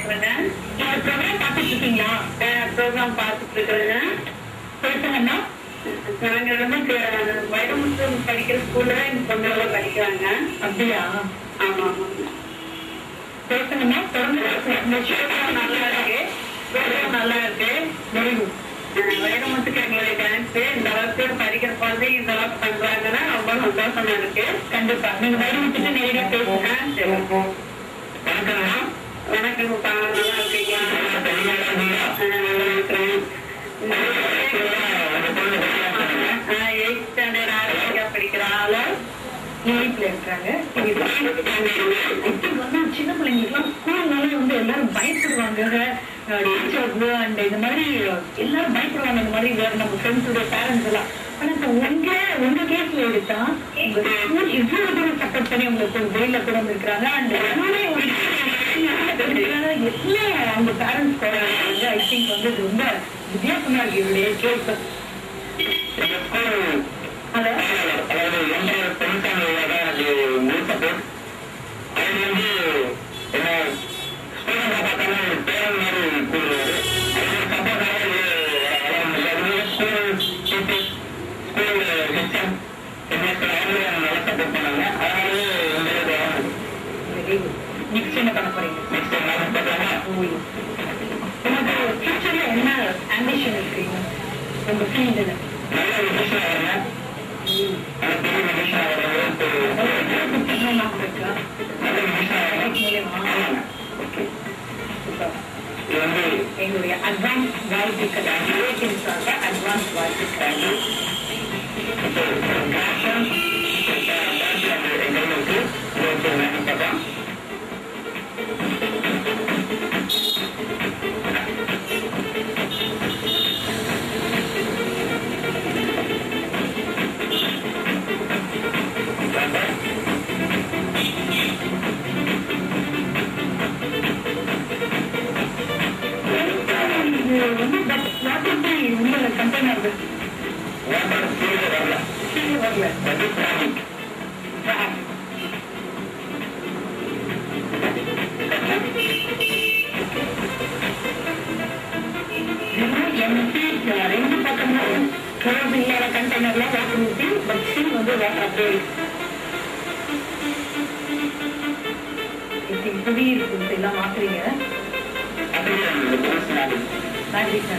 பேசுறேங்க. ப்ரோக்ராம் பார்த்துட்டு இருக்கீங்களா? ப்ரோக்ராம் பார்த்துட்டு இருக்கிறேங்க. பேசுங்கண்ணா. நாங்க வந்து வைரமுத்து படிக்கிற ஸ்கூல்ல எங்க பொண்ணோட படிக்கிறாங்க. அப்படியா? ஆமா ஆமாங்க. பேசுங்கண்ணா. தொடர்ந்து நல்லா இருக்கு. ப்ரோக்ராம் நல்லா இருக்கு. Very good. வைரமுத்துக்கு எங்களுடைய டான்ஸ் இந்த அளவுக்கு படிக்கிற குழந்தை இந்த அளவுக்கு பண்றாங்கன்னா ரொம்ப சந்தோஷமா இருக்கு. கண்டிப்பா நீங்க வைரமுத்துக்கு நேரடியா பேசுங்க. வணக்கம்ப்பா. நல்லா இருக்கீங்களா? நல்லா இருக்கிறேன். எயிட் ஸ்டாண்டர்ட் ஆரம்பிக்கா படிக்கிறாள். எயிட்ல இருக்காங்க. சின்ன பிள்ளைங்களுக்குலாம் ஸ்கூல்னாலே வந்து எல்லாரும் பயப்படுவாங்க. டீச்சர்ஸ் அண்ட் இந்த மாதிரி எல்லாரும் பயப்படுவாங்க. இந்த மாதிரி வேற நம்ம ஃப்ரெண்ட்ஸோட பேரண்ட்ஸ் எல்லாம். ஆனா இப்ப உங்க கேஸ்ல எடுத்தா உங்க ஸ்கூல் இவ்வளவு தூரம் சப்போர்ட் பண்ணி உங்களுக்கு வெயில கூட இருக்கிறாங்க. அண்ட் எல்லாம் அவங்க பேரண்ட்ஸ் கூட ஐ திங்க் வந்து ரொம்ப வித்தியாசமா இருக்கு இவருடைய கேஸ். நெக்ஸ்ட் என்ன பண்ண போறீங்க? ஃபியூச்சர்ல என்ன ஆம்பிஷன் இருக்கீங்க உங்க ஃபீல்டுல? எங்களுடைய அட்வான்ஸ் வாழ்த்துக்கள். அட்வான்ஸ் வாழ்த்துக்கள். ரெண்டு பக்கமும் க்ளோஸ் இல்லாத கண்டெய்னர்ல வாட்டர் ஊற்றி பட் ஸ்டில் வந்து வாட்டர் அப்படியே இப்படி இருக்கு. எல்லாம் மாத்துறீங்க. மேஜிக்